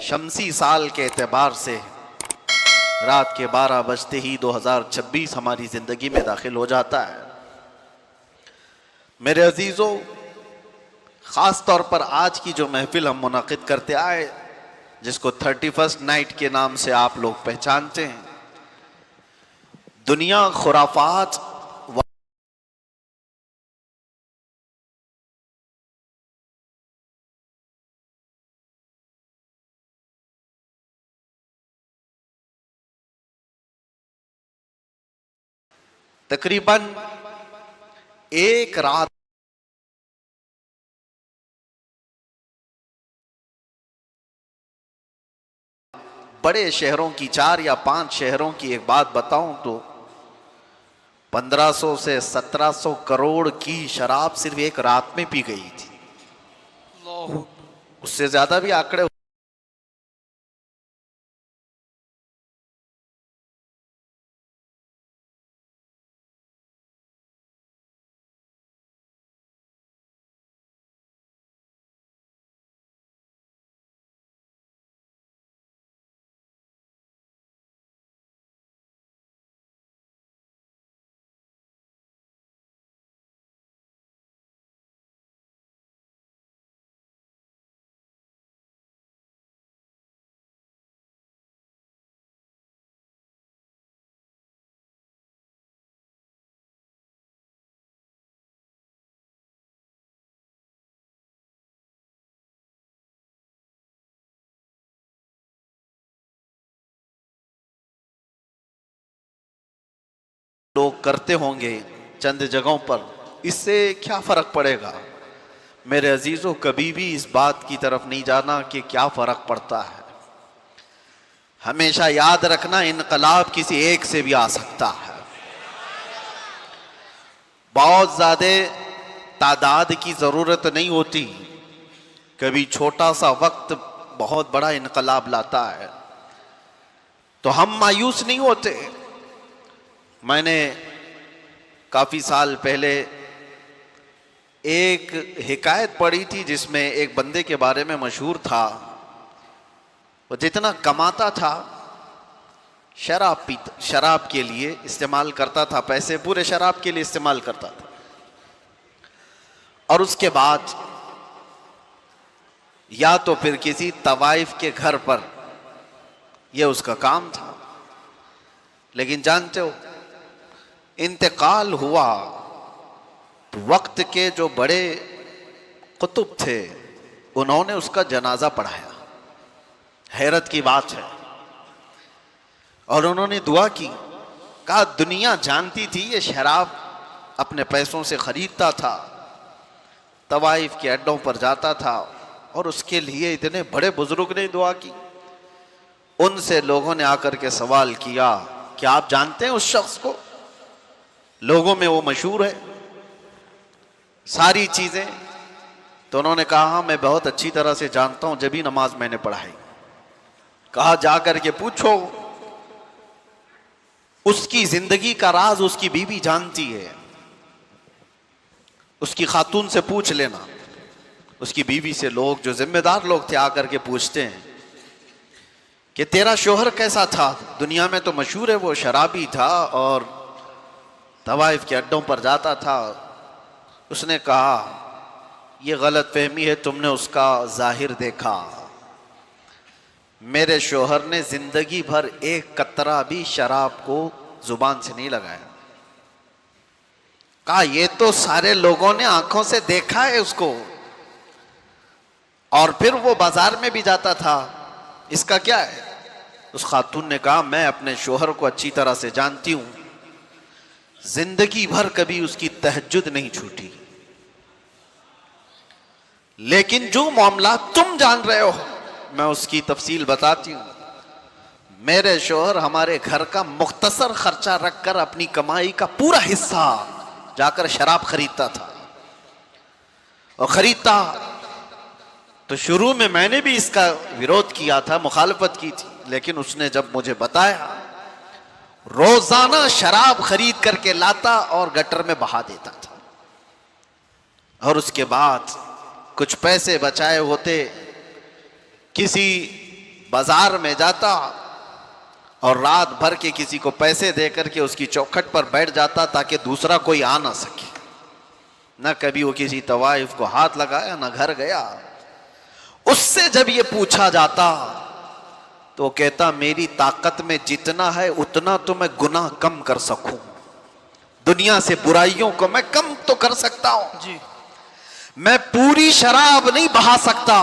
شمسی سال کے اعتبار سے رات کے 12 بجتے ہی 2026 ہماری زندگی میں داخل ہو جاتا ہے۔ میرے عزیزوں، خاص طور پر آج کی جو محفل ہم منعقد کرتے آئے، جس کو 31st نائٹ کے نام سے آپ لوگ پہچانتے ہیں، دنیا خرافات تقریباً ایک رات بڑے شہروں کی 4 یا 5 شہروں کی ایک بات بتاؤں تو 1500 سے 1700 کروڑ کی شراب صرف ایک رات میں پی گئی تھی۔ اس سے زیادہ بھی آنکڑے لوگ کرتے ہوں گے چند جگہوں پر، اس سے کیا فرق پڑے گا؟ میرے عزیزوں، کبھی بھی اس بات کی طرف نہیں جانا کہ کیا فرق پڑتا ہے۔ ہمیشہ یاد رکھنا، انقلاب کسی ایک سے بھی آ سکتا ہے۔ بہت زیادہ تعداد کی ضرورت نہیں ہوتی، کبھی چھوٹا سا وقت بہت بڑا انقلاب لاتا ہے۔ تو ہم مایوس نہیں ہوتے۔ میں نے کافی سال پہلے ایک حکایت پڑھی تھی جس میں ایک بندے کے بارے میں مشہور تھا، وہ جتنا کماتا تھا شراب کے لیے استعمال کرتا تھا، پیسے پورے شراب کے لیے استعمال کرتا تھا، اور اس کے بعد یا تو پھر کسی طوائف کے گھر پر، یہ اس کا کام تھا۔ لیکن جانتے ہو، انتقال ہوا تو وقت کے جو بڑے قطب تھے انہوں نے اس کا جنازہ پڑھایا۔ حیرت کی بات ہے۔ اور انہوں نے دعا کی، کہا دنیا جانتی تھی یہ شراب اپنے پیسوں سے خریدتا تھا، طوائف کے اڈوں پر جاتا تھا، اور اس کے لیے اتنے بڑے بزرگ نے دعا کی۔ ان سے لوگوں نے آ کر کے سوال کیا، کیا آپ جانتے ہیں اس شخص کو؟ لوگوں میں وہ مشہور ہے ساری چیزیں۔ تو انہوں نے کہا ہاں میں بہت اچھی طرح سے جانتا ہوں، جبھی نماز میں نے پڑھائی۔ کہا جا کر کے پوچھو، اس کی زندگی کا راز اس کی بیوی جانتی ہے، اس کی خاتون سے پوچھ لینا۔ اس کی بیوی سے لوگ جو ذمہ دار لوگ تھے آ کر کے پوچھتے ہیں کہ تیرا شوہر کیسا تھا؟ دنیا میں تو مشہور ہے وہ شرابی تھا اور طوائف کے اڈوں پر جاتا تھا۔ اس نے کہا یہ غلط فہمی ہے، تم نے اس کا ظاہر دیکھا، میرے شوہر نے زندگی بھر ایک قطرہ بھی شراب کو زبان سے نہیں لگایا۔ کہا یہ تو سارے لوگوں نے آنکھوں سے دیکھا ہے اس کو، اور پھر وہ بازار میں بھی جاتا تھا، اس کا کیا ہے؟ اس خاتون نے کہا میں اپنے شوہر کو اچھی طرح سے جانتی ہوں، زندگی بھر کبھی اس کی تہجد نہیں چھوٹی، لیکن جو معاملات تم جان رہے ہو میں اس کی تفصیل بتاتی ہوں۔ میرے شوہر ہمارے گھر کا مختصر خرچہ رکھ کر اپنی کمائی کا پورا حصہ جا کر شراب خریدتا تھا، اور خریدتا تو شروع میں نے بھی اس کا ویرودھ کیا تھا، مخالفت کی تھی، لیکن اس نے جب مجھے بتایا، روزانہ شراب خرید کر کے لاتا اور گٹر میں بہا دیتا تھا، اور اس کے بعد کچھ پیسے بچائے ہوتے کسی بازار میں جاتا اور رات بھر کے کسی کو پیسے دے کر کے اس کی چوکھٹ پر بیٹھ جاتا تاکہ دوسرا کوئی آ نہ سکے. نہ کبھی وہ کسی طوائف کو ہاتھ لگایا نہ گھر گیا. اس سے جب یہ پوچھا جاتا تو کہتا میری طاقت میں جتنا ہے اتنا تو میں گناہ کم کر سکوں, دنیا سے برائیوں کو میں کم تو کر سکتا ہوں جی. میں پوری شراب نہیں بہا سکتا,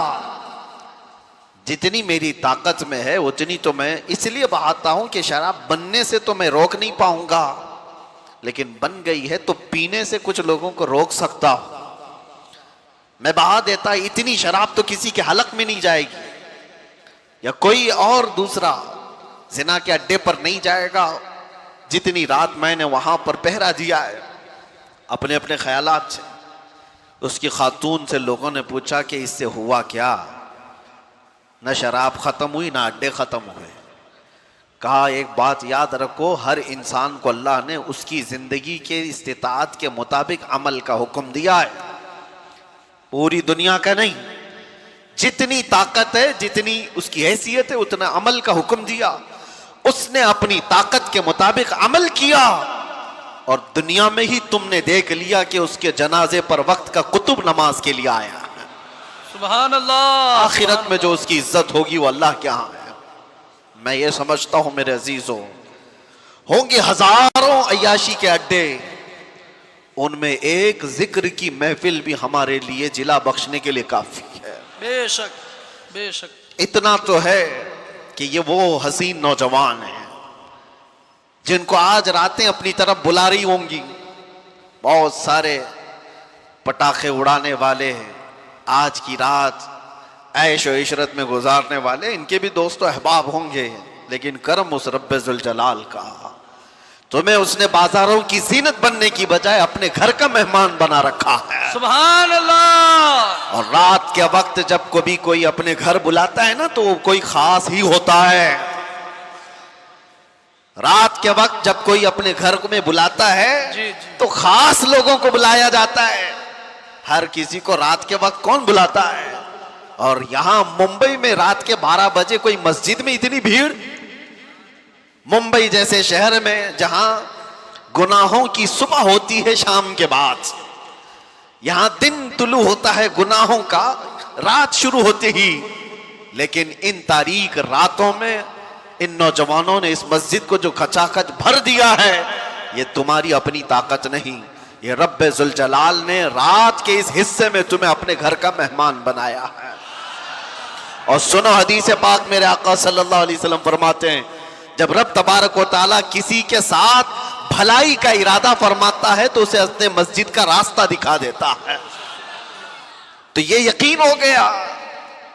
جتنی میری طاقت میں ہے اتنی تو میں اس لیے بہاتا ہوں کہ شراب بننے سے تو میں روک نہیں پاؤں گا, لیکن بن گئی ہے تو پینے سے کچھ لوگوں کو روک سکتا ہوں. میں بہا دیتا, اتنی شراب تو کسی کے حلق میں نہیں جائے گی, یا کوئی اور دوسرا زنا کے اڈے پر نہیں جائے گا جتنی رات میں نے وہاں پر پہرا دیا ہے. اپنے اپنے خیالات سے اس کی خاتون سے لوگوں نے پوچھا کہ اس سے ہوا کیا؟ نہ شراب ختم ہوئی نہ اڈے ختم ہوئے. کہا ایک بات یاد رکھو, ہر انسان کو اللہ نے اس کی زندگی کے استطاعت کے مطابق عمل کا حکم دیا ہے, پوری دنیا کا نہیں. جتنی طاقت ہے, جتنی اس کی حیثیت ہے, اتنا عمل کا حکم دیا. اس نے اپنی طاقت کے مطابق عمل کیا اور دنیا میں ہی تم نے دیکھ لیا کہ اس کے جنازے پر وقت کا قطب نماز کے لیے آیا. سبحان اللہ. آخرت میں جو اس کی عزت ہوگی وہ اللہ کے ہاں ہے. میں یہ سمجھتا ہوں میرے عزیزوں, ہوں گے ہزاروں عیاشی کے اڈے, ان میں ایک ذکر کی محفل بھی ہمارے لیے جلا بخشنے کے لیے کافی ہے. بے شک بے شک. اتنا تو ہے کہ یہ وہ حسین نوجوان ہیں جن کو آج راتیں اپنی طرف بلا رہی ہوں گی. بہت سارے پٹاخے اڑانے والے آج کی رات عیش و عشرت میں گزارنے والے, ان کے بھی دوست و احباب ہوں گے, لیکن کرم اس رب ذوالجلال کا, تمہیں اس نے بازاروں کی زینت بننے کی بجائے اپنے گھر کا مہمان بنا رکھا ہے. سبحان اللہ. اور رات کے وقت جب کبھی کوئی اپنے گھر بلاتا ہے نا تو وہ کوئی خاص ہی ہوتا ہے. رات کے وقت جب کوئی اپنے گھر میں بلاتا ہے تو خاص لوگوں کو بلایا جاتا ہے. ہر کسی کو رات کے وقت کون بلاتا ہے؟ اور یہاں ممبئی میں رات کے 12 بجے کوئی مسجد میں اتنی بھیڑ, ممبئی جیسے شہر میں جہاں گناہوں کی صبح ہوتی ہے شام کے بعد, یہاں دن طلوع ہوتا ہے گناہوں کا رات شروع ہوتے ہی, لیکن ان تاریک راتوں میں ان نوجوانوں نے اس مسجد کو جو کھچا کھچ بھر دیا ہے, یہ تمہاری اپنی طاقت نہیں, یہ رب ذوالجلال نے رات کے اس حصے میں تمہیں اپنے گھر کا مہمان بنایا ہے. اور سنو حدیث پاک, میرے آقا صلی اللہ علیہ وسلم فرماتے ہیں جب رب تبارک و تعالیٰ کسی کے ساتھ بھلائی کا ارادہ فرماتا ہے تو اسے اپنے مسجد کا راستہ دکھا دیتا ہے. تو یہ یقین ہو گیا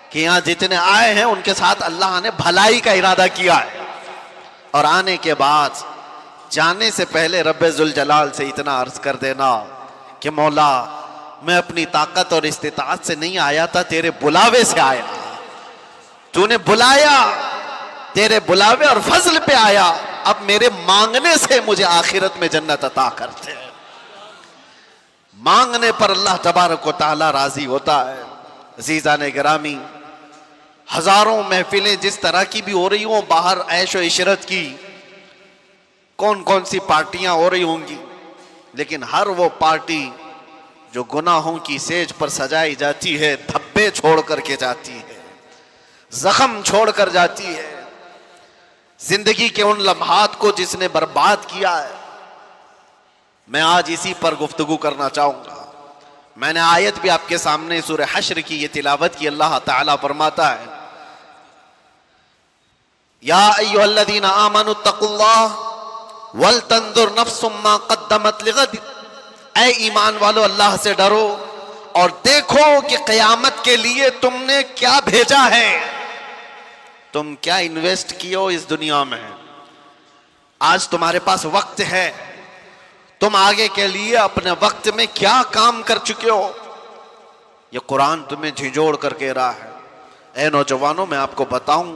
کہ یہاں جتنے آئے ہیں ان کے ساتھ اللہ نے بھلائی کا ارادہ کیا ہے. اور آنے کے بعد جانے سے پہلے رب ذوالجلال سے اتنا عرض کر دینا کہ مولا میں اپنی طاقت اور استطاعت سے نہیں آیا تھا, تیرے بلاوے سے آیا, تو نے بلایا, تیرے بلاوے اور فضل پہ آیا, اب میرے مانگنے سے مجھے آخرت میں جنت عطا کرتے. مانگنے پر اللہ تبارک و تعالی راضی ہوتا ہے. عزیزان گرامی, ہزاروں محفلیں جس طرح کی بھی ہو رہی ہوں باہر عیش و عشرت کی, کون کون سی پارٹیاں ہو رہی ہوں گی, لیکن ہر وہ پارٹی جو گناہوں کی سیج پر سجائی جاتی ہے دھبے چھوڑ کر کے جاتی ہے, زخم چھوڑ کر جاتی ہے. زندگی کے ان لمحات کو جس نے برباد کیا ہے, میں آج اسی پر گفتگو کرنا چاہوں گا. میں نے آیت بھی آپ کے سامنے سورہ حشر کی یہ تلاوت کی. اللہ تعالیٰ فرماتا ہے یا ایھا الذین آمنوا اتقوا اللہ ولتنظر نفس ما قدمت لغد, اے ایمان والو اللہ سے ڈرو اور دیکھو کہ قیامت کے لیے تم نے کیا بھیجا ہے, تم کیا انویسٹ کیے اس دنیا میں. آج تمہارے پاس وقت ہے, تم آگے کے لیے اپنے وقت میں کیا کام کر چکے ہو, یہ قرآن تمہیں جھنجھوڑ کر کہہ رہا ہے. اے نوجوانوں, میں آپ کو بتاؤں,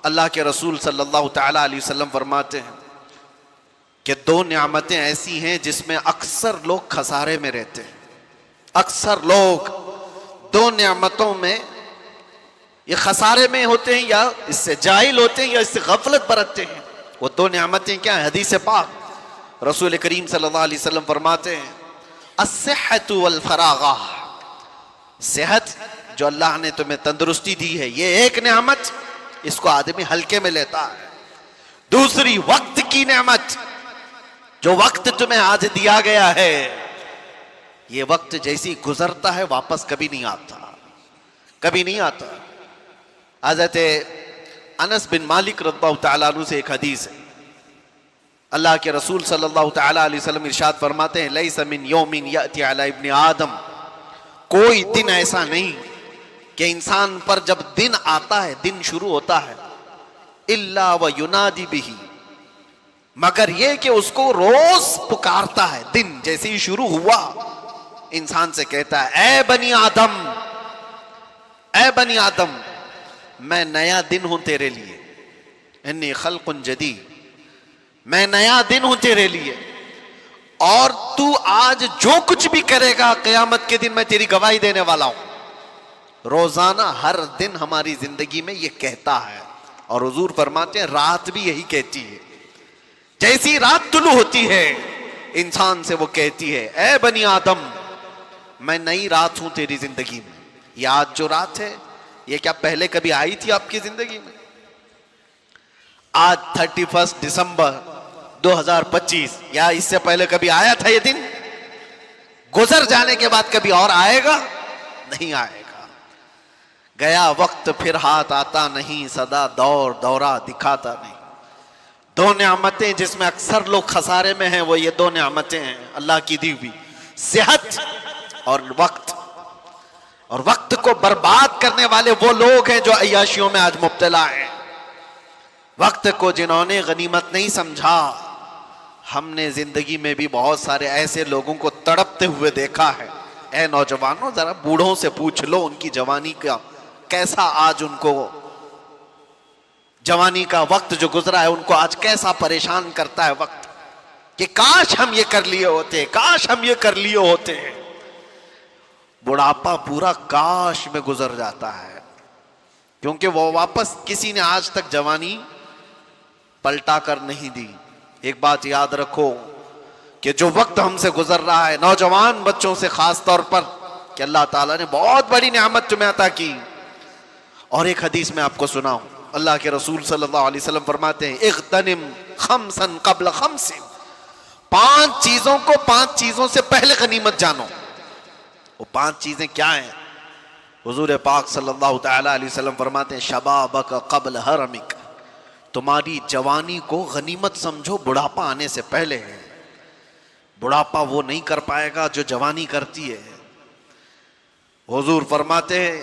اللہ کے رسول صلی اللہ تعالیٰ علیہ وسلم فرماتے ہیں کہ 2 نعمتیں ایسی ہیں جس میں اکثر لوگ خسارے میں رہتے ہیں. اکثر لوگ 2 نعمتوں میں یہ خسارے میں ہوتے ہیں یا اس سے جاہل ہوتے ہیں یا اس سے غفلت برتتے ہیں؟ وہ دو نعمتیں کیا ہیں؟ حدیث پاک رسول کریم صلی اللہ علیہ وسلم فرماتے ہیں الصحت والفراغہ، صحت جو اللہ نے تمہیں تندرستی دی ہے یہ ایک نعمت، اس کو آدمی ہلکے میں لیتا ہے۔ دوسری وقت کی نعمت، جو وقت تمہیں آج دیا گیا ہے یہ وقت جیسی گزرتا ہے واپس کبھی نہیں آتا، کبھی نہیں آتا۔ حضرت انس بن مالک رضی اللہ تعالیٰ عنہ سے ایک حدیث ہے، اللہ کے رسول صلی اللہ تعالیٰ علیہ وسلم ارشاد فرماتے ہیں لیس من یوم یأتی علی ابن آدم، کوئی دن ایسا نہیں کہ انسان پر جب دن آتا ہے، دن شروع ہوتا ہے، الا وینادی بہ، مگر یہ کہ اس کو روز پکارتا ہے، دن جیسے ہی شروع ہوا انسان سے کہتا ہے اے بنی آدم، اے بنی آدم میں نیا دن ہوں تیرے لیے، انی خلق جدید، میں نیا دن ہوں تیرے لیے، اور تو آج جو کچھ بھی کرے گا قیامت کے دن میں تیری گواہی دینے والا ہوں۔ روزانہ ہر دن ہماری زندگی میں یہ کہتا ہے، اور حضور فرماتے ہیں رات بھی یہی کہتی ہے، جیسی رات طلوع ہوتی ہے انسان سے وہ کہتی ہے اے بنی آدم میں نئی رات ہوں تیری زندگی میں۔ یہ آج جو رات ہے یہ کیا پہلے کبھی آئی تھی آپ کی زندگی میں؟ آج 31 دسمبر 2025، یا اس سے پہلے کبھی آیا تھا یہ دن؟ گزر جانے کے بعد کبھی اور آئے گا؟ نہیں آئے گا۔ گیا وقت پھر ہاتھ آتا نہیں، صدا دور دورہ دکھاتا نہیں۔ دو نعمتیں جس میں اکثر لوگ خسارے میں ہیں وہ یہ دو نعمتیں ہیں اللہ کی دی ہوئی، صحت اور وقت۔ اور وقت کو برباد کرنے والے وہ لوگ ہیں جو عیاشیوں میں آج مبتلا ہیں۔ وقت کو جنہوں نے غنیمت نہیں سمجھا، ہم نے زندگی میں بھی بہت سارے ایسے لوگوں کو تڑپتے ہوئے دیکھا ہے۔ اے نوجوانوں ذرا بوڑھوں سے پوچھ لو ان کی جوانی کا کیسا آج ان کو، جوانی کا وقت جو گزرا ہے ان کو آج کیسا پریشان کرتا ہے وقت، کہ کاش ہم یہ کر لیے ہوتے، کاش ہم یہ کر لیے ہوتے۔ بڑھاپا پورا کاش میں گزر جاتا ہے، کیونکہ وہ واپس کسی نے آج تک جوانی پلٹا کر نہیں دی۔ ایک بات یاد رکھو کہ جو وقت ہم سے گزر رہا ہے، نوجوان بچوں سے خاص طور پر، کہ اللہ تعالیٰ نے بہت بڑی نعمت تمہیں عطا کی۔ اور ایک حدیث میں آپ کو سناؤں، اللہ کے رسول صلی اللہ علیہ وسلم فرماتے ہیں اغتنم خمسا قبل خمس، 5 چیزوں کو 5 چیزوں سے پہلے غنیمت جانو۔ وہ 5 چیزیں کیا ہیں؟ حضور پاک صلی اللہ تعالیٰ علیہ وسلم فرماتے ہیں شبابک قبل حرمک، تمہاری جوانی کو غنیمت سمجھو، بڑھاپا آنے سے پہلے ہے۔ بڑھاپا وہ نہیں کر پائے گا جو جوانی کرتی ہے۔ حضور فرماتے ہیں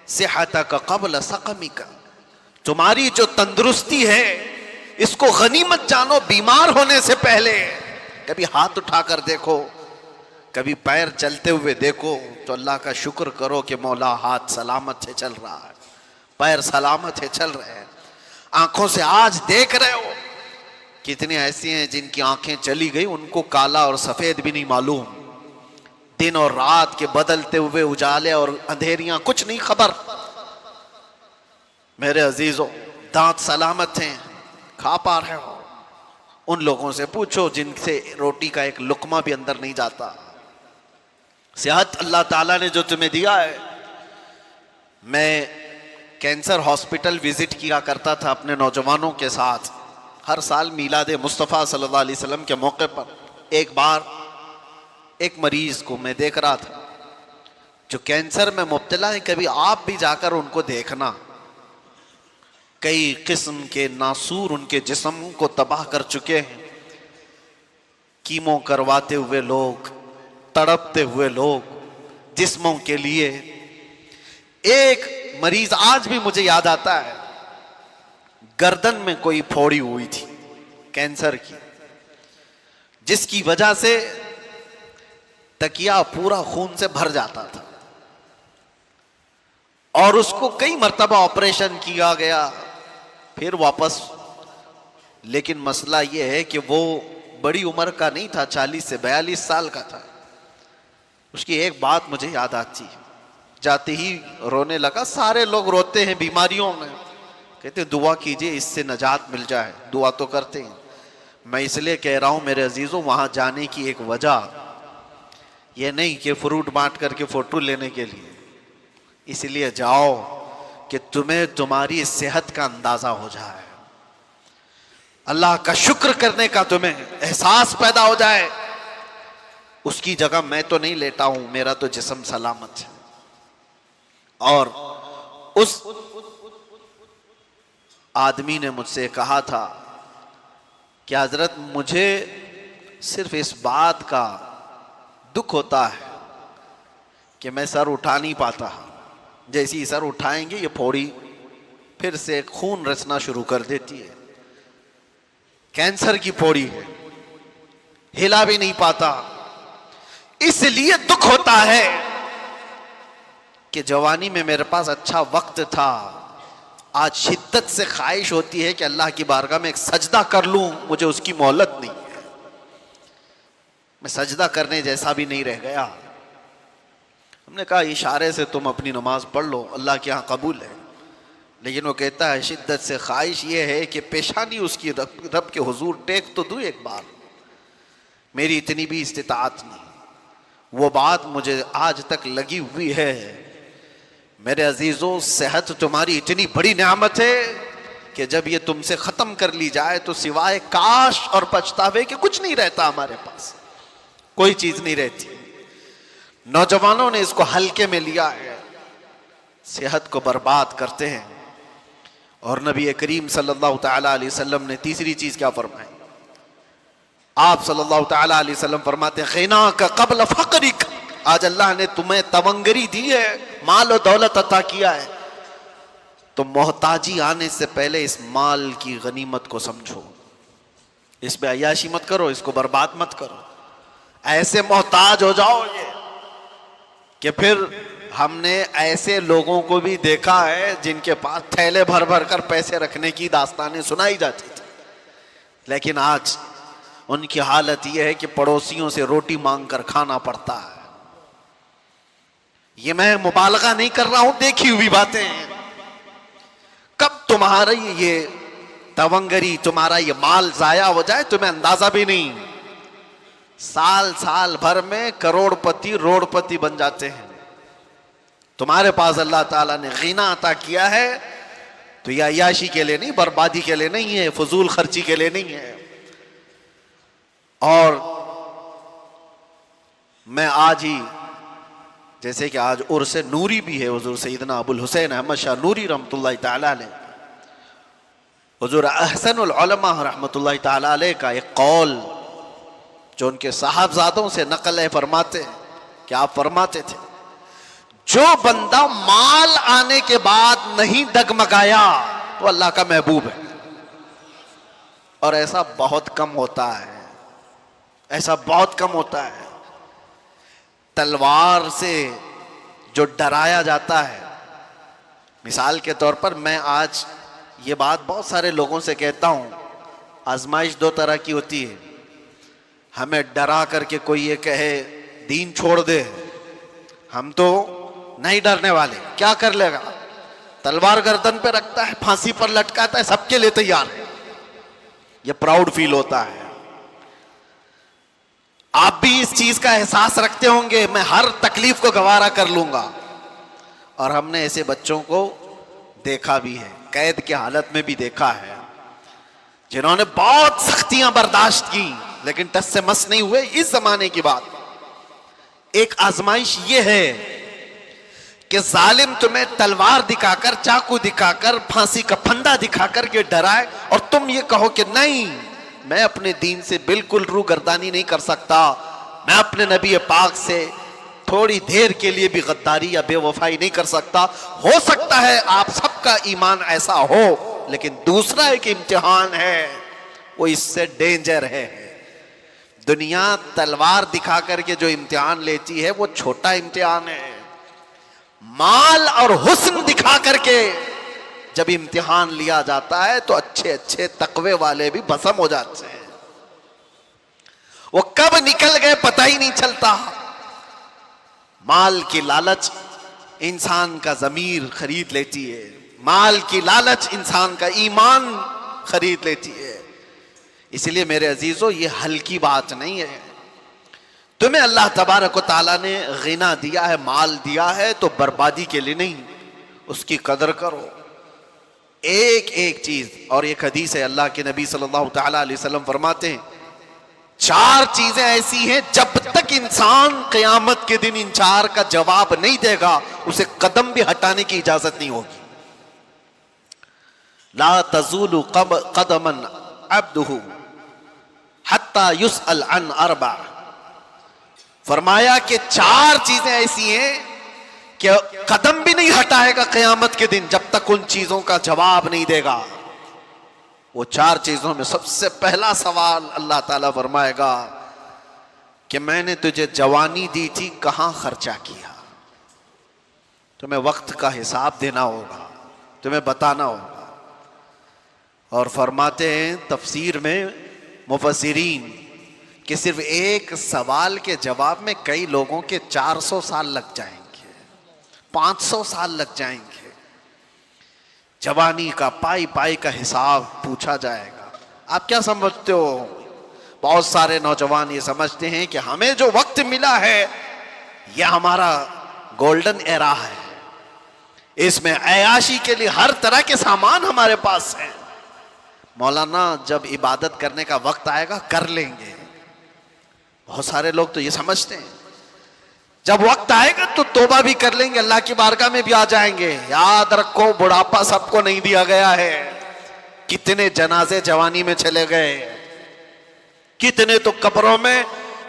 صحتک قبل سقمک، تمہاری جو تندرستی ہے اس کو غنیمت جانو بیمار ہونے سے پہلے۔ کبھی ہاتھ اٹھا کر دیکھو، کبھی پیر چلتے ہوئے دیکھو تو اللہ کا شکر کرو کہ مولا ہاتھ سلامت ہے چل رہا ہے، پیر سلامت ہے چل رہے ہیں۔ آنکھوں سے آج دیکھ رہے ہو، کتنے ایسی ہیں جن کی آنکھیں چلی گئی ان کو کالا اور سفید بھی نہیں معلوم، دن اور رات کے بدلتے ہوئے اجالے اور اندھیریاں کچھ نہیں خبر۔ میرے عزیزوں دانت سلامت ہیں، کھا پا رہے ہو، ان لوگوں سے پوچھو جن سے روٹی کا ایک لقمہ بھی اندر نہیں جاتا۔ صحت اللہ تعالیٰ نے جو تمہیں دیا ہے۔ میں کینسر ہاسپٹل وزٹ کیا کرتا تھا اپنے نوجوانوں کے ساتھ، ہر سال میلاد مصطفیٰ صلی اللہ علیہ وسلم کے موقع پر۔ ایک بار ایک مریض کو میں دیکھ رہا تھا جو کینسر میں مبتلا ہے، کبھی آپ بھی جا کر ان کو دیکھنا، کئی قسم کے ناسور ان کے جسم کو تباہ کر چکے ہیں، کیمو کرواتے ہوئے لوگ، تڑپتے ہوئے لوگ جسموں کے لیے۔ ایک مریض آج بھی مجھے یاد آتا ہے، گردن میں کوئی پھوڑی ہوئی تھی کینسر کی، جس کی وجہ سے تکیا پورا خون سے بھر جاتا تھا، اور اس کو کئی مرتبہ آپریشن کیا گیا پھر واپس۔ لیکن مسئلہ یہ ہے کہ وہ بڑی عمر کا نہیں تھا، 40 سے 42 سال کا تھا۔ اس کی ایک بات مجھے یاد آتی، جاتے ہی رونے لگا. سارے لوگ روتے ہیں بیماریوں میں, کہتے دعا کیجئے اس سے نجات مل جائے. دعا تو کرتے ہیں. میں اس لیے کہہ رہا ہوں میرے عزیزوں, وہاں جانے کی ایک وجہ یہ نہیں کہ فروٹ بانٹ کر کے فوٹو لینے کے لیے, اس لیے جاؤ کہ تمہیں تمہاری صحت کا اندازہ ہو جائے, اللہ کا شکر کرنے کا تمہیں احساس پیدا ہو جائے. اس کی جگہ میں تو نہیں لیتا ہوں, میرا تو جسم سلامت ہے. اور اس آدمی نے مجھ سے کہا تھا کہ حضرت مجھے صرف اس بات کا دکھ ہوتا ہے کہ میں سر اٹھا نہیں پاتا. جیسے ہی سر اٹھائیں گے یہ پھوڑی پھر سے خون رسنا شروع کر دیتی ہے. کینسر کی پھوڑی ہے, ہلا بھی نہیں پاتا. اس لیے دکھ ہوتا ہے کہ جوانی میں میرے پاس اچھا وقت تھا, آج شدت سے خواہش ہوتی ہے کہ اللہ کی بارگاہ میں ایک سجدہ کر لوں, مجھے اس کی مہلت نہیں ہے. میں سجدہ کرنے جیسا بھی نہیں رہ گیا. ہم نے کہا اشارے سے تم اپنی نماز پڑھ لو, اللہ کے ہاں قبول ہے. لیکن وہ کہتا ہے شدت سے خواہش یہ ہے کہ پیشانی اس کی رب کے حضور ٹیک تو دوں ایک بار, میری اتنی بھی استطاعت نہیں. وہ بات مجھے آج تک لگی ہوئی ہے. میرے عزیزوں, صحت تمہاری اتنی بڑی نعمت ہے کہ جب یہ تم سے ختم کر لی جائے تو سوائے کاش اور پچھتاوے کہ کچھ نہیں رہتا. ہمارے پاس کوئی چیز نہیں رہتی. نوجوانوں نے اس کو ہلکے میں لیا ہے, صحت کو برباد کرتے ہیں. اور نبی کریم صلی اللہ تعالی علیہ وسلم نے تیسری چیز کیا فرمائی؟ آپ صلی اللہ تعالی علیہ وسلم فرماتے ہیں غناک قبل فقرک. آج اللہ نے تمہیں تونگری دی ہے, مال و دولت عطا کیا ہے, تو محتاجی آنے سے پہلے اس مال کی غنیمت کو سمجھو. اس پہ عیاشی مت کرو, اس کو برباد مت کرو. ایسے محتاج ہو جاؤ یہ کہ پھر ہم نے ایسے لوگوں کو بھی دیکھا ہے جن کے پاس تھیلے بھر بھر کر پیسے رکھنے کی داستانیں سنائی جاتی تھی, لیکن آج ان کی حالت یہ ہے کہ پڑوسیوں سے روٹی مانگ کر کھانا پڑتا ہے. یہ میں مبالغہ نہیں کر رہا ہوں, دیکھی ہوئی باتیں ہیں. کب تمہاری یہ تونگری, تمہارا یہ مال ضائع ہو جائے تمہیں اندازہ بھی نہیں. سال بھر میں کروڑ پتی روڑ پتی بن جاتے ہیں. تمہارے پاس اللہ تعالیٰ نے غنا عطا کیا ہے تو یہ عیاشی کے لیے نہیں, بربادی کے لیے نہیں ہے, فضول خرچی کے لیے نہیں ہے. اور میں آج ہی, جیسے کہ آج عرس نوری بھی ہے حضور سیدنا ابو الحسین احمد شاہ نوری رحمۃ اللہ تعالی علیہ, حضور احسن العلماء رحمۃ اللہ تعالی علیہ کا ایک قول جو ان کے صاحبزادوں سے نقل ہے, فرماتے کہ آپ فرماتے تھے جو بندہ مال آنے کے بعد نہیں ڈگمگایا وہ اللہ کا محبوب ہے. اور ایسا بہت کم ہوتا ہے, ایسا بہت کم ہوتا ہے. تلوار سے جو ڈرایا جاتا ہے, مثال کے طور پر میں آج یہ بات بہت سارے لوگوں سے کہتا ہوں, آزمائش دو طرح کی ہوتی ہے. ہمیں ڈرا کر کے کوئی یہ کہے دین چھوڑ دے, ہم تو نہیں ڈرنے والے, کیا کر لے گا, تلوار گردن پہ رکھتا ہے, پھانسی پر لٹکاتا ہے, سب کے لیے تیار ہے. یہ پراؤڈ فیل ہوتا ہے. آپ بھی اس چیز کا احساس رکھتے ہوں گے, میں ہر تکلیف کو گوارا کر لوں گا. اور ہم نے ایسے بچوں کو دیکھا بھی ہے, قید کی حالت میں بھی دیکھا ہے, جنہوں نے بہت سختیاں برداشت کی لیکن ٹس سے مس نہیں ہوئے. اس زمانے کی بات, ایک آزمائش یہ ہے کہ ظالم تمہیں تلوار دکھا کر, چاقو دکھا کر, پھانسی کا پھندا دکھا کر کے ڈرائے اور تم یہ کہو کہ نہیں, میں اپنے دین سے بالکل روگردانی نہیں کر سکتا, میں اپنے نبی پاک سے تھوڑی دیر کے لیے بھی غداری یا بے وفائی نہیں کر سکتا. ہو سکتا ہے آپ سب کا ایمان ایسا ہو, لیکن دوسرا ایک امتحان ہے, وہ اس سے ڈینجر ہے. دنیا تلوار دکھا کر کے جو امتحان لیتی ہے وہ چھوٹا امتحان ہے. مال اور حسن دکھا کر کے جب امتحان لیا جاتا ہے تو اچھے اچھے تقوی والے بھی بھسم ہو جاتے ہیں. وہ کب نکل گئے پتہ ہی نہیں چلتا. مال کی لالچ انسان کا ضمیر خرید لیتی ہے، مال کی لالچ انسان کا ایمان خرید لیتی ہے۔ اس لیے میرے عزیزو یہ ہلکی بات نہیں ہے۔ تمہیں اللہ تبارک و تعالیٰ نے غنا دیا ہے، مال دیا ہے، تو بربادی کے لیے نہیں، اس کی قدر کرو۔ ایک ایک چیز، اور ایک حدیث ہے اللہ کے نبی صلی اللہ تعالیٰ علیہ وسلم فرماتے ہیں 4 چیزیں ایسی ہیں جب تک انسان قیامت کے دن ان 4 کا جواب نہیں دے گا اسے قدم بھی ہٹانے کی اجازت نہیں ہوگی۔ لا تزول قدما عبدہ حتی یسأل عن 4، فرمایا کہ 4 چیزیں ایسی ہیں کہ قدم بھی نہیں ہٹائے گا قیامت کے دن جب تک ان چیزوں کا جواب نہیں دے گا۔ وہ 4 چیزوں میں سب سے پہلا سوال اللہ تعالیٰ فرمائے گا کہ میں نے تجھے جوانی دی تھی، کہاں خرچہ کیا؟ تمہیں وقت کا حساب دینا ہوگا، تمہیں بتانا ہوگا۔ اور فرماتے ہیں تفسیر میں مفسرین کہ صرف ایک سوال کے جواب میں کئی لوگوں کے 400 سال لگ جائیں گے، 500 سال لگ جائیں گے۔ جوانی کا پائی پائی کا حساب پوچھا جائے گا۔ آپ کیا سمجھتے ہو؟ بہت سارے نوجوان یہ سمجھتے ہیں کہ ہمیں جو وقت ملا ہے یہ ہمارا گولڈن ایرا ہے، اس میں عیاشی کے لیے ہر طرح کے سامان ہمارے پاس ہیں۔ مولانا جب عبادت کرنے کا وقت آئے گا کر لیں گے۔ بہت سارے لوگ تو یہ سمجھتے ہیں جب وقت آئے گا تو توبہ بھی کر لیں گے، اللہ کی بارگاہ میں بھی آ جائیں گے۔ یاد رکھو بڑھاپا سب کو نہیں دیا گیا ہے۔ کتنے جنازے جوانی میں چلے گئے، کتنے تو قبروں میں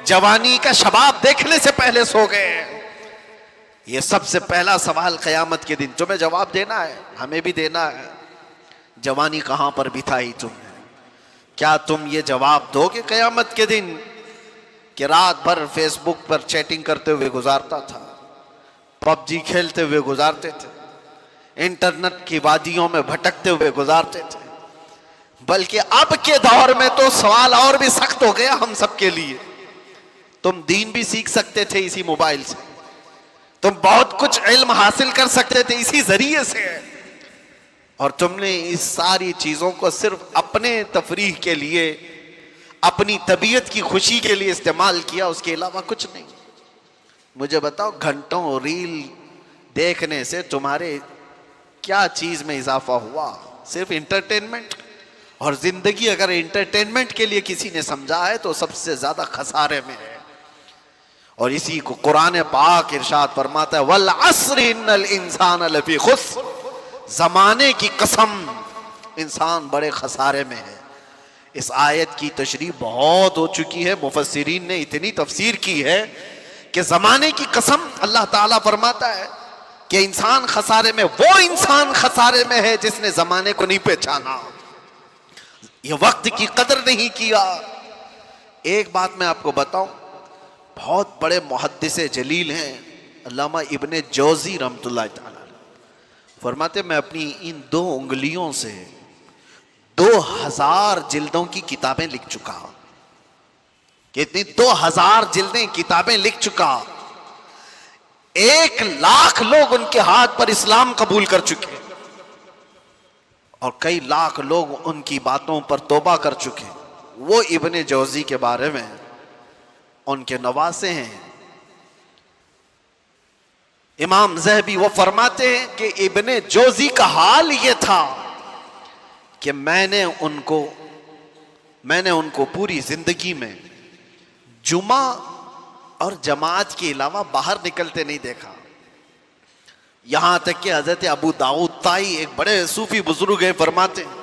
جوانی کا شباب دیکھنے سے پہلے سو گئے۔ یہ سب سے پہلا سوال قیامت کے دن تمہیں جواب دینا ہے، ہمیں بھی دینا ہے۔ جوانی کہاں پر بتائی تم نے؟ کیا تم یہ جواب دو گے قیامت کے دن کہ رات بھر فیس بک پر چیٹنگ کرتے ہوئے گزارتا تھا، پب جی کھیلتے ہوئے گزارتے تھے، انٹرنیٹ کی وادیوں میں بھٹکتے ہوئے گزارتے تھے؟ بلکہ اب کے دور میں تو سوال اور بھی سخت ہو گیا ہم سب کے لیے۔ تم دین بھی سیکھ سکتے تھے اسی موبائل سے، تم بہت کچھ علم حاصل کر سکتے تھے اسی ذریعے سے، اور تم نے اس ساری چیزوں کو صرف اپنے تفریح کے لیے، اپنی طبیعت کی خوشی کے لیے استعمال کیا، اس کے علاوہ کچھ نہیں۔ مجھے بتاؤ گھنٹوں ریل دیکھنے سے تمہارے کیا چیز میں اضافہ ہوا؟ صرف انٹرٹینمنٹ۔ اور زندگی اگر انٹرٹینمنٹ کے لیے کسی نے سمجھا ہے تو سب سے زیادہ خسارے میں ہے۔ اور اسی کو قرآن پاک ارشاد فرماتا ہے والعصر ان الانسان لفی خسر، زمانے کی قسم انسان بڑے خسارے میں ہے۔ اس آیت کی تشریح بہت ہو چکی ہے، مفسرین نے اتنی تفسیر کی ہے کہ زمانے کی قسم اللہ تعالیٰ فرماتا ہے کہ انسان خسارے میں، وہ انسان خسارے میں ہے جس نے زمانے کو نہیں پہچانا، یہ وقت کی قدر نہیں کیا۔ ایک بات میں آپ کو بتاؤں، بہت بڑے محدث جلیل ہیں علامہ ابن جوزی رحمۃ اللہ تعالی، فرماتے میں اپنی ان 2 انگلیوں سے 2000 جلدوں کی کتابیں لکھ چکا، کتنی 2000 جلدیں کتابیں لکھ چکا، 1,00,000 لوگ ان کے ہاتھ پر اسلام قبول کر چکے، اور کئی لاکھ لوگ ان کی باتوں پر توبہ کر چکے۔ وہ ابن جوزی کے بارے میں ان کے نواسے ہیں امام ذہبی، وہ فرماتے ہیں کہ ابن جوزی کا حال یہ تھا کہ میں نے ان کو پوری زندگی میں جمعہ اور جماعت کے علاوہ باہر نکلتے نہیں دیکھا۔ یہاں تک کہ حضرت ابو داؤد طائی ایک بڑے صوفی بزرگ ہیں، فرماتے ہیں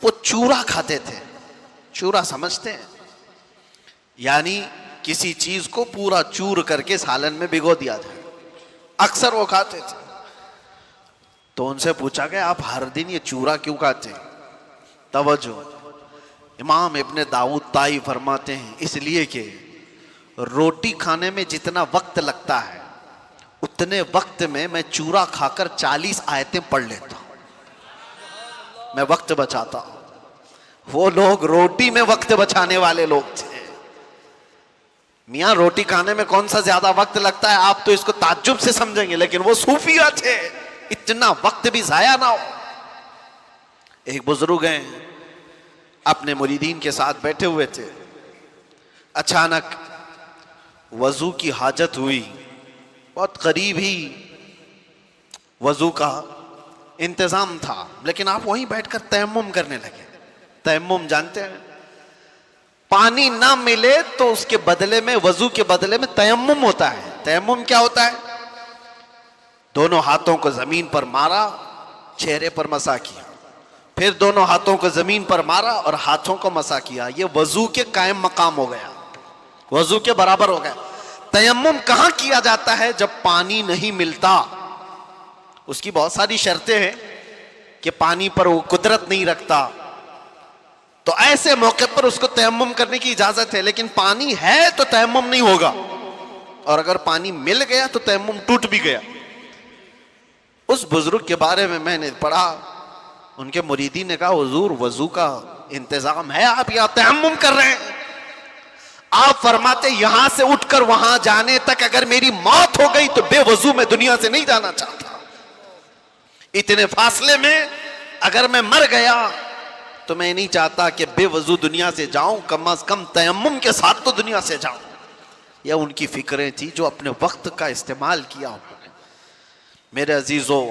وہ چورا کھاتے تھے۔ چورا سمجھتے ہیں؟ یعنی کسی چیز کو پورا چور کر کے سالن میں بھگو دیا جائے، اکثر وہ کھاتے تھے۔ تو ان سے پوچھا گیا آپ ہر دن یہ چورا کیوں کھاتے ہیں؟ توجہ، امام ابن داؤد طائی فرماتے ہیں اس لیے کہ روٹی کھانے میں جتنا وقت لگتا ہے اتنے وقت میں چورا کھا کر 40 آیتیں پڑھ لیتا ہوں، میں وقت بچاتا ہوں۔ وہ لوگ روٹی میں وقت بچانے والے لوگ تھے۔ میاں روٹی کھانے میں کون سا زیادہ وقت لگتا ہے آپ تو اس کو تعجب سے سمجھیں گے، لیکن وہ صوفیہ تھے، اتنا وقت بھی ضائع نہ ہو۔ ایک بزرگ ہیں اپنے مریدین کے ساتھ بیٹھے ہوئے تھے، اچانک وضو کی حاجت ہوئی، بہت قریب ہی وضو کا انتظام تھا، لیکن آپ وہیں بیٹھ کر تیمم کرنے لگے۔ تیمم جانتے ہیں، پانی نہ ملے تو اس کے بدلے میں، وضو کے بدلے میں تیمم ہوتا ہے۔ تیمم کیا ہوتا ہے؟ دونوں ہاتھوں کو زمین پر مارا، چہرے پر مسح کیا، پھر دونوں ہاتھوں کو زمین پر مارا اور ہاتھوں کو مسح کیا، یہ وضو کے قائم مقام ہو گیا، وضو کے برابر ہو گیا۔ تیمم کہاں کیا جاتا ہے؟ جب پانی نہیں ملتا، اس کی بہت ساری شرطیں ہیں کہ پانی پر وہ قدرت نہیں رکھتا، تو ایسے موقع پر اس کو تیمم کرنے کی اجازت ہے، لیکن پانی ہے تو تیمم نہیں ہوگا، اور اگر پانی مل گیا تو تیمم ٹوٹ بھی گیا۔ اس بزرگ کے بارے میں نے پڑھا، ان کے مریدین نے کہا حضور وضو کا انتظام ہے، آپ یہاں تیمم کر رہے ہیں؟ آپ فرماتے یہاں سے اٹھ کر وہاں جانے تک اگر میری موت ہو گئی تو بے وضو میں دنیا سے نہیں جانا چاہتا، اتنے فاصلے میں اگر میں مر گیا تو میں نہیں چاہتا کہ بے وضو دنیا سے جاؤں، کم از کم تیمم کے ساتھ تو دنیا سے جاؤں۔ یہ ان کی فکریں تھی جو اپنے وقت کا استعمال کیا انہوں نے۔ میرے عزیزوں،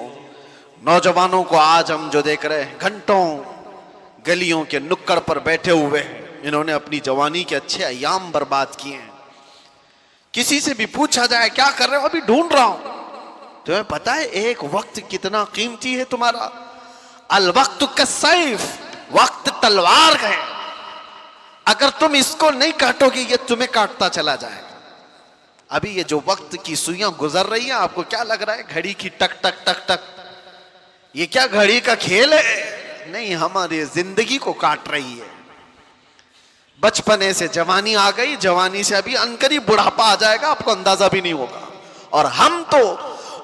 نوجوانوں کو آج ہم جو دیکھ رہے ہیں، گھنٹوں گلیوں کے نکڑ پر بیٹھے ہوئے ہیں، انہوں نے اپنی جوانی کے اچھے ایام برباد کیے ہیں۔ کسی سے بھی پوچھا جائے کیا کر رہے ہو؟ ابھی ڈھونڈ رہا ہوں۔ تمہیں پتا ہے ایک وقت کتنا قیمتی ہے تمہارا؟ الوقت کالسیف، وقت تلوار ہے، اگر تم اس کو نہیں کاٹو گے یہ تمہیں کاٹتا چلا جائے گا۔ ابھی یہ جو وقت کی سوئیاں گزر رہی ہیں، آپ کو کیا لگ رہا ہے گھڑی کی ٹک ٹک ٹک ٹک؟ یہ کیا گھڑی کا کھیل ہے؟ نہیں، ہماری زندگی کو کاٹ رہی ہے۔ بچپنے سے جوانی آ گئی، جوانی سے ابھی عنقریب بڑھاپا آ جائے گا، آپ کو اندازہ بھی نہیں ہوگا۔ اور ہم تو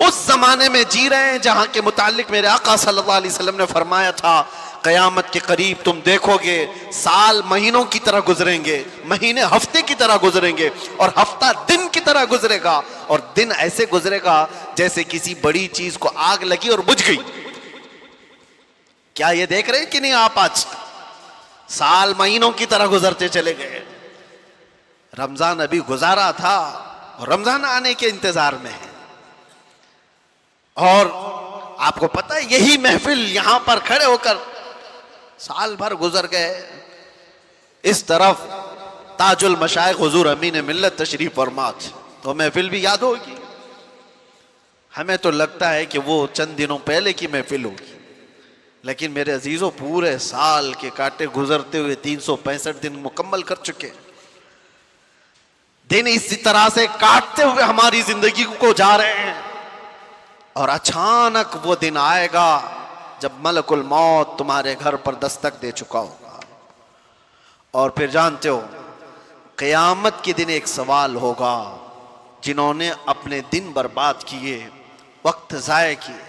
اس زمانے میں جی رہے ہیں جہاں کے متعلق میرے آقا صلی اللہ علیہ وسلم نے فرمایا تھا قیامت کے قریب تم دیکھو گے سال مہینوں کی طرح گزریں گے، مہینے ہفتے کی طرح گزریں گے، اور ہفتہ دن کی طرح گزرے گا، اور دن ایسے گزرے گا جیسے کسی بڑی چیز کو آگ لگی اور بجھ گئی۔ کیا یہ دیکھ رہے ہیں کہ نہیں آپ؟ آج سال مہینوں کی طرح گزرتے چلے گئے۔ رمضان ابھی گزارا تھا اور رمضان آنے کے انتظار میں ہے، اور آپ کو پتہ ہے یہی محفل یہاں پر کھڑے ہو کر سال بھر گزر گئے۔ اس طرف تاج المشائخ حضور امین ملت تشریف فرما، تو محفل بھی یاد ہوگی۔ ہمیں تو لگتا ہے کہ وہ چند دنوں پہلے کی محفل ہوگی، لیکن میرے عزیزوں پورے سال کے کاٹے گزرتے ہوئے 365 دن مکمل کر چکے۔ دن اسی طرح سے کاٹتے ہوئے ہماری زندگی کو جا رہے ہیں، اور اچانک وہ دن آئے گا جب ملک الموت تمہارے گھر پر دستک دے چکا ہوگا۔ اور پھر جانتے ہو قیامت کے دن ایک سوال ہوگا، جنہوں نے اپنے دن برباد کیے، وقت ضائع کیے۔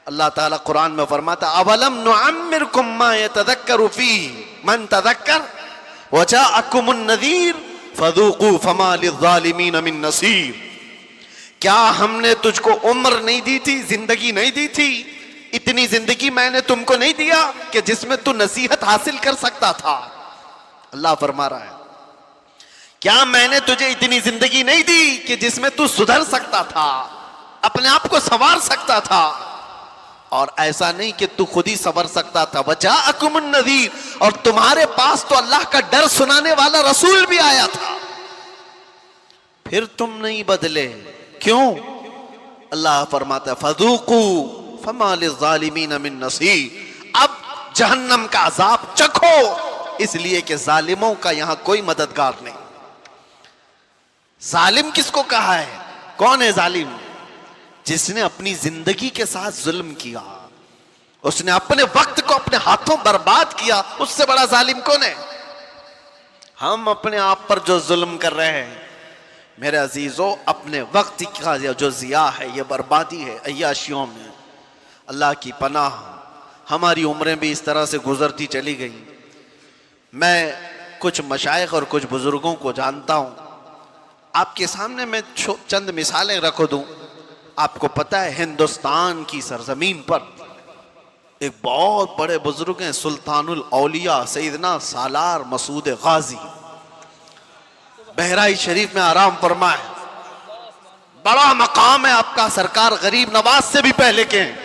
اللہ تعالیٰ قرآن میں فرماتا اولم نعمرکم ما یتذکر فیہ من تذکر وجاءکم النذیر فذوقوا فما للظالمین من نصیر۔ کیا ہم نے تجھ کو عمر نہیں دی تھی، زندگی نہیں دی تھی؟ اتنی زندگی میں نے تم کو نہیں دیا کہ جس میں تو نصیحت حاصل کر سکتا تھا؟ اللہ فرما رہا ہے کیا میں نے تجھے اتنی زندگی نہیں دی کہ جس میں تو سدھر سکتا تھا، اپنے آپ کو سنوار سکتا تھا؟ اور ایسا نہیں کہ تو خود ہی سنور سکتا تھا، وجاءکم النذیر، اور تمہارے پاس تو اللہ کا ڈر سنانے والا رسول بھی آیا تھا، پھر تم نہیں بدلے۔ کیوں؟ اللہ فرماتا ہے فذوقوا فما للظالمین من نصیر، اب جہنم کا عذاب چکھو، اس لیے کہ ظالموں کا یہاں کوئی مددگار نہیں۔ ظالم کس کو کہا ہے؟ کون ہے ظالم؟ جس نے اپنی زندگی کے ساتھ ظلم کیا، اس نے اپنے وقت کو اپنے ہاتھوں برباد کیا، اس سے بڑا ظالم کون ہے؟ ہم اپنے آپ پر جو ظلم کر رہے ہیں میرے عزیزوں، اپنے وقت کا جو ضیاع ہے، یہ بربادی ہے عیاشیوں میں۔ اللہ کی پناہ، ہماری عمریں بھی اس طرح سے گزرتی چلی گئی۔ میں کچھ مشائخ اور کچھ بزرگوں کو جانتا ہوں، آپ کے سامنے میں چند مثالیں رکھ دوں. آپ کو پتہ ہے ہندوستان کی سرزمین پر ایک بہت بڑے بزرگ ہیں سلطان الاولیاء سیدنا سالار مسعود غازی. بہرائچ شریف میں آرام فرمائے. بڑا مقام ہے آپ کا، سرکار غریب نواز سے بھی پہلے کے ہیں.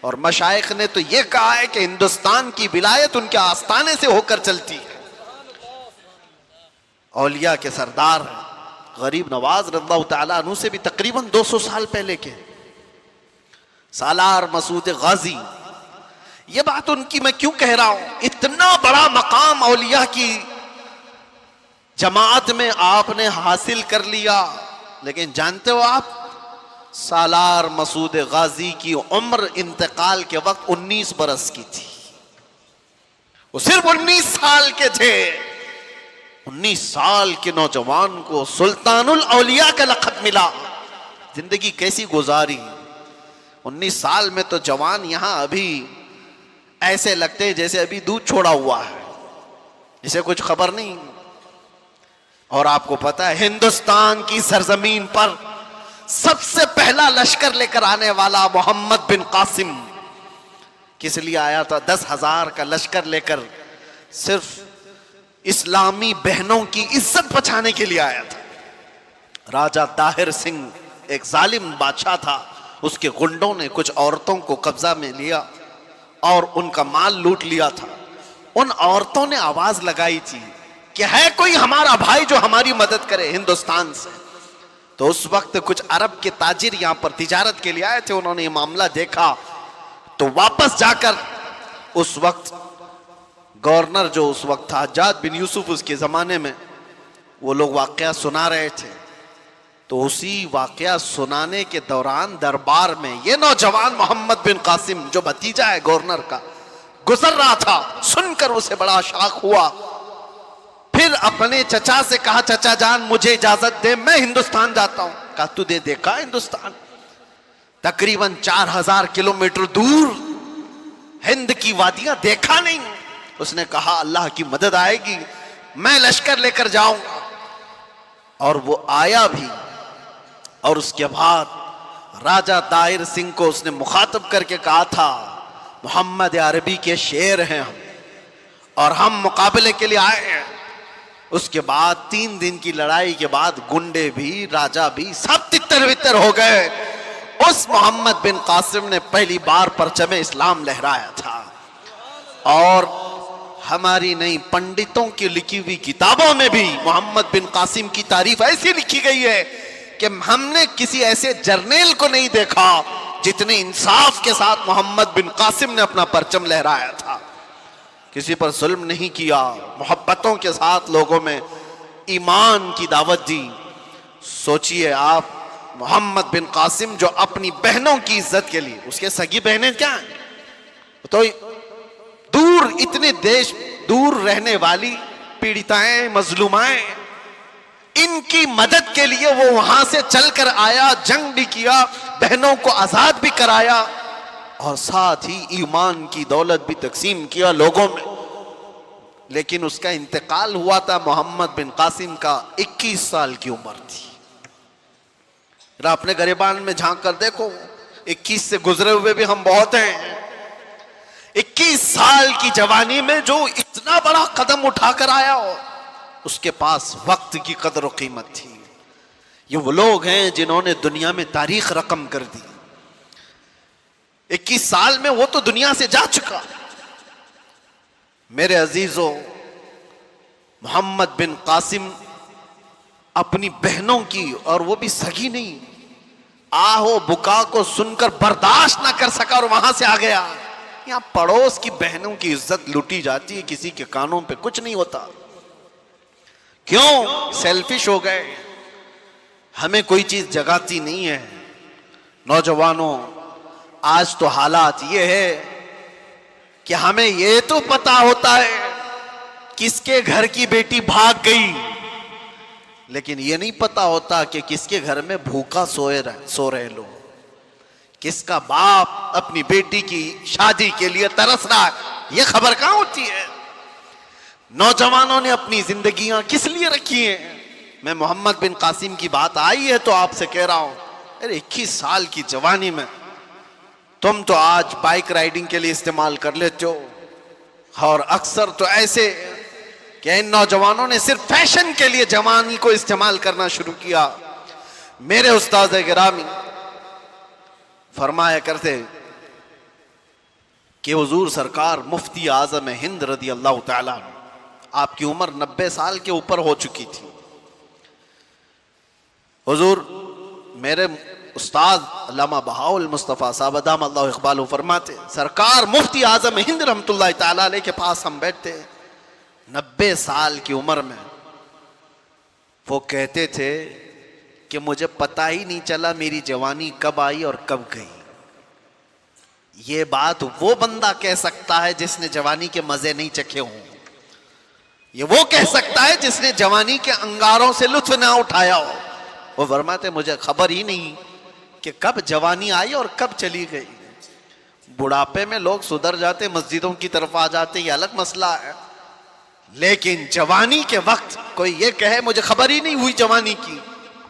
اور مشائخ نے تو یہ کہا ہے کہ ہندوستان کی ولایت ان کے آستانے سے ہو کر چلتی ہے. اولیاء کے سردار ہیں غریب نواز رضی اللہ تعالیٰ عنہ سے بھی تقریباً 200 سال پہلے کے سالار مسعود غازی. یہ بات ان کی میں کیوں کہہ رہا ہوں؟ اتنا بڑا مقام اولیاء کی جماعت میں آپ نے حاصل کر لیا، لیکن جانتے ہو آپ سالار مسعود غازی کی عمر انتقال کے وقت 19 برس کی تھی. وہ صرف 19 سال کے تھے. 19 سال کے نوجوان کو سلطان الاولیاء کا لقب ملا. زندگی کیسی گزاری. 19 سال میں تو جوان یہاں ابھی ایسے لگتے جیسے ابھی دودھ چھوڑا ہوا ہے، اسے کچھ خبر نہیں. اور آپ کو پتا ہے ہندوستان کی سرزمین پر سب سے پہلا لشکر لے کر آنے والا محمد بن قاسم کس لیے آیا تھا؟ 10,000 کا لشکر لے کر صرف اسلامی بہنوں کی عزت بچانے کے لیے آیا تھا. راجہ طاہر سنگھ ایک ظالم بادشاہ تھا، اس کے گنڈوں نے کچھ عورتوں کو قبضہ میں لیا اور ان کا مال لوٹ لیا تھا. ان عورتوں نے آواز لگائی تھی کہ ہے کوئی ہمارا بھائی جو ہماری مدد کرے ہندوستان سے. تو اس وقت کچھ عرب کے تاجر یہاں پر تجارت کے لیے آئے تھے. انہوں نے یہ معاملہ دیکھا تو واپس جا کر اس وقت گورنر جو اس وقت تھا حجاج بن یوسف اس کے زمانے میں، وہ لوگ واقعہ سنا رہے تھے. تو اسی واقعہ سنانے کے دوران دربار میں یہ نوجوان محمد بن قاسم جو بھتیجا ہے گورنر کا گزر رہا تھا. سن کر اسے بڑا شاق ہوا. پھر اپنے چچا سے کہا چچا جان مجھے اجازت دے، میں ہندوستان جاتا ہوں. کہا تو نے دیکھا ہندوستان تقریباً 4,000 کلومیٹر دور ہند کی وادیاں دیکھا نہیں؟ اس نے کہا اللہ کی مدد آئے گی، میں لشکر لے کر جاؤں گا. اور وہ آیا بھی. اور اس کے بعد راجہ طاہر سنگھ کو اس نے مخاطب کر کے کہا تھا محمد عربی کے شیر ہیں ہم اور ہم مقابلے کے لیے آئے ہیں. اس کے بعد 3 دن کی لڑائی کے بعد گنڈے بھی راجہ بھی سب تتر بتر ہو گئے. اس محمد بن قاسم نے پہلی بار پرچم اسلام لہرایا تھا. اور ہماری نئی پنڈتوں کی لکھی ہوئی کتابوں میں بھی محمد بن قاسم کی تعریف ایسی لکھی گئی ہے کہ ہم نے کسی ایسے جرنیل کو نہیں دیکھا جتنے انصاف کے ساتھ محمد بن قاسم نے اپنا پرچم لہرایا تھا. کسی پر ظلم نہیں کیا، محبتوں کے ساتھ لوگوں میں ایمان کی دعوت دی. سوچئے آپ محمد بن قاسم جو اپنی بہنوں کی عزت کے لیے، اس کے سگی بہنیں کیا ہیں تو دور، اتنے دیش دور رہنے والی پیڑتائیں مظلومائیں، ان کی مدد کے لیے وہ وہاں سے چل کر آیا، جنگ بھی کیا، بہنوں کو آزاد بھی کرایا اور ساتھ ہی ایمان کی دولت بھی تقسیم کیا لوگوں میں. لیکن اس کا انتقال ہوا تھا محمد بن قاسم کا 21 سال کی عمر تھی. اپنے گریبان میں جھانک کر دیکھو، 21 سے گزرے ہوئے بھی ہم بہت ہیں. 21 سال کی جوانی میں جو اتنا بڑا قدم اٹھا کر آیا ہو، اس کے پاس وقت کی قدر و قیمت تھی. یہ وہ لوگ ہیں جنہوں نے دنیا میں تاریخ رقم کر دی. 21 سال میں وہ تو دنیا سے جا چکا. میرے عزیزوں، محمد بن قاسم اپنی بہنوں کی، اور وہ بھی سگی نہیں، آہو بکا کو سن کر برداشت نہ کر سکا اور وہاں سے آ گیا. یہاں پڑوس کی بہنوں کی عزت لوٹی جاتی ہے، کسی کے کانوں پہ کچھ نہیں ہوتا. کیوں؟ سیلفش ہو گئے. ہمیں کوئی چیز جگاتی نہیں ہے. نوجوانوں، آج تو حالات یہ ہے کہ ہمیں یہ تو پتا ہوتا ہے کس کے گھر کی بیٹی بھاگ گئی، لیکن یہ نہیں پتا ہوتا کہ کس کے گھر میں بھوکا سو رہے لوگ، کس کا باپ اپنی بیٹی کی شادی کے لیے ترس رہا ہے. یہ خبر کہاں ہوتی ہے؟ نوجوانوں نے اپنی زندگیاں کس لیے رکھی ہیں؟ میں محمد بن قاسم کی بات آئی ہے تو آپ سے کہہ رہا ہوں، ارے 21 سال کی جوانی میں تم تو آج بائک رائیڈنگ کے لیے استعمال کر لیتے ہو، اور اکثر تو ایسے کہ ان نوجوانوں نے صرف فیشن کے لیے جوانی کو استعمال کرنا شروع کیا۔ میرے استاد گرامی فرمایا کرتے کہ حضور سرکار مفتی اعظم ہند رضی اللہ تعالیٰ عنہ، آپ کی عمر 90 سال کے اوپر ہو چکی تھی۔ حضور میرے استاد علامہ بہاء المصطفیٰ صاحب ادام اللہ اقبالہ فرماتے، سرکار مفتی اعظم ہند رحمۃ اللہ تعالیٰ علیہ کے پاس ہم بیٹھتے 90 سال کی عمر میں، وہ کہتے تھے کہ مجھے پتہ ہی نہیں چلا میری جوانی کب آئی اور کب گئی۔ یہ بات وہ بندہ کہہ سکتا ہے جس نے جوانی کے مزے نہیں چکھے ہوں، یہ وہ کہہ سکتا ہے جس نے جوانی کے انگاروں سے لطف نہ اٹھایا ہو۔ وہ فرماتے مجھے خبر ہی نہیں کہ کب جوانی آئی اور کب چلی گئی۔ بڑھاپے میں لوگ سدھر جاتے، مسجدوں کی طرف آ جاتے، یہ الگ مسئلہ ہے، لیکن جوانی کے وقت کوئی یہ کہے مجھے خبر ہی نہیں ہوئی جوانی کی،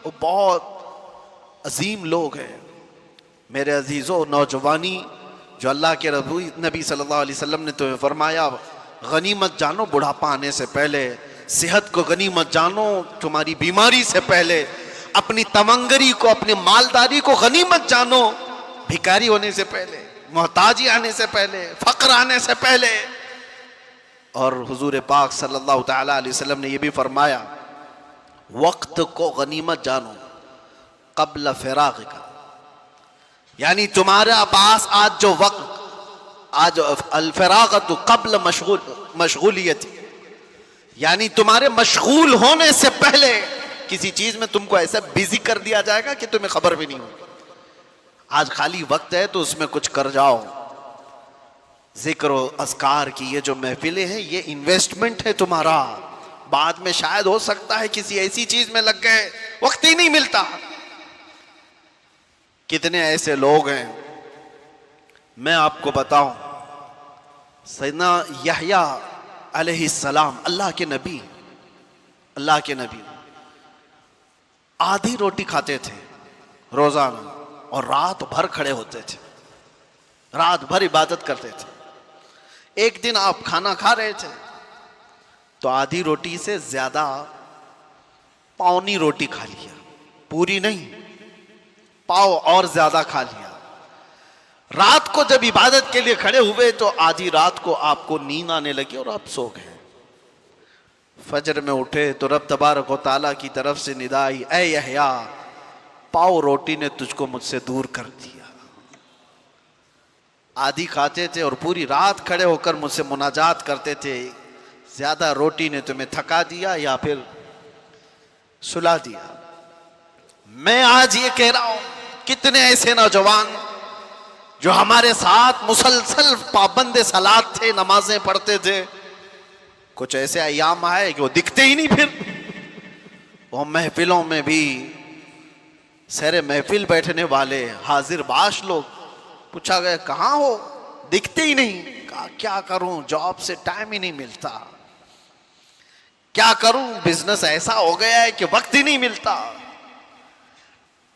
وہ بہت عظیم لوگ ہیں۔ میرے عزیزو، نوجوانی جو اللہ کے نبی صلی اللہ علیہ وسلم نے تمہیں فرمایا غنیمت جانو بڑھاپا آنے سے پہلے، صحت کو غنیمت جانو تمہاری بیماری سے پہلے، اپنی تمنگری کو، اپنی مالداری کو غنیمت جانو بھکاری ہونے سے پہلے، محتاجی آنے سے پہلے، فقر آنے سے پہلے۔ اور حضور پاک صلی اللہ تعالیٰ علیہ وسلم نے یہ بھی فرمایا وقت کو غنیمت جانو قبل فراغ کا، یعنی تمہارے پاس آج جو وقت، آج الفراغت قبل مشغولیت، یعنی تمہارے مشغول ہونے سے پہلے کسی چیز میں تم کو ایسا بیزی کر دیا جائے گا کہ تمہیں خبر بھی نہیں ہوگی۔ آج خالی وقت ہے تو اس میں کچھ کر جاؤ۔ ذکر و اذکار کی یہ جو محفلیں ہیں یہ انویسٹمنٹ ہے تمہارا، بعد میں شاید ہو سکتا ہے کسی ایسی چیز میں لگ گئے وقت ہی نہیں ملتا۔ کتنے ایسے لوگ ہیں، میں آپ کو بتاؤں، سیدنا یحییٰ علیہ السلام اللہ کے نبی آدھی روٹی کھاتے تھے روزانہ اور رات بھر کھڑے ہوتے تھے، رات بھر عبادت کرتے تھے۔ ایک دن آپ کھانا کھا رہے تھے تو آدھی روٹی سے زیادہ پاؤنی روٹی کھا لیا، پوری نہیں، پاؤ اور زیادہ کھا لیا۔ رات کو جب عبادت کے لیے کھڑے ہوئے تو آدھی رات کو آپ کو نیند آنے لگی اور آپ سو گئے۔ فجر میں اٹھے تو رب تبارک و تعالیٰ کی طرف سے ندا آئی، اے یحییٰ پاؤ روٹی نے تجھ کو مجھ سے دور کر دیا۔ آدھی کھاتے تھے اور پوری رات کھڑے ہو کر مجھ سے مناجات کرتے تھے، زیادہ روٹی نے تمہیں تھکا دیا یا پھر سلا دیا۔ میں آج یہ کہہ رہا ہوں کتنے ایسے نوجوان جو ہمارے ساتھ مسلسل پابند صلاۃ تھے، نمازیں پڑھتے تھے، کچھ ایسے ایام آئے کہ وہ دکھتے ہی نہیں۔ پھر وہ محفلوں میں بھی سیر محفل بیٹھنے والے حاضر باش لوگ، پوچھا گیا کہاں ہو، دکھتے ہی نہیں۔ کہا کیا کروں، جاب سے ٹائم ہی نہیں ملتا، کیا کروں، بزنس ایسا ہو گیا ہے کہ وقت ہی نہیں ملتا۔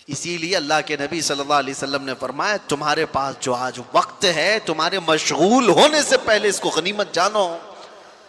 اسی لیے اللہ کے نبی صلی اللہ علیہ وسلم نے فرمایا تمہارے پاس جو آج وقت ہے، تمہارے مشغول ہونے سے پہلے اس کو غنیمت جانو۔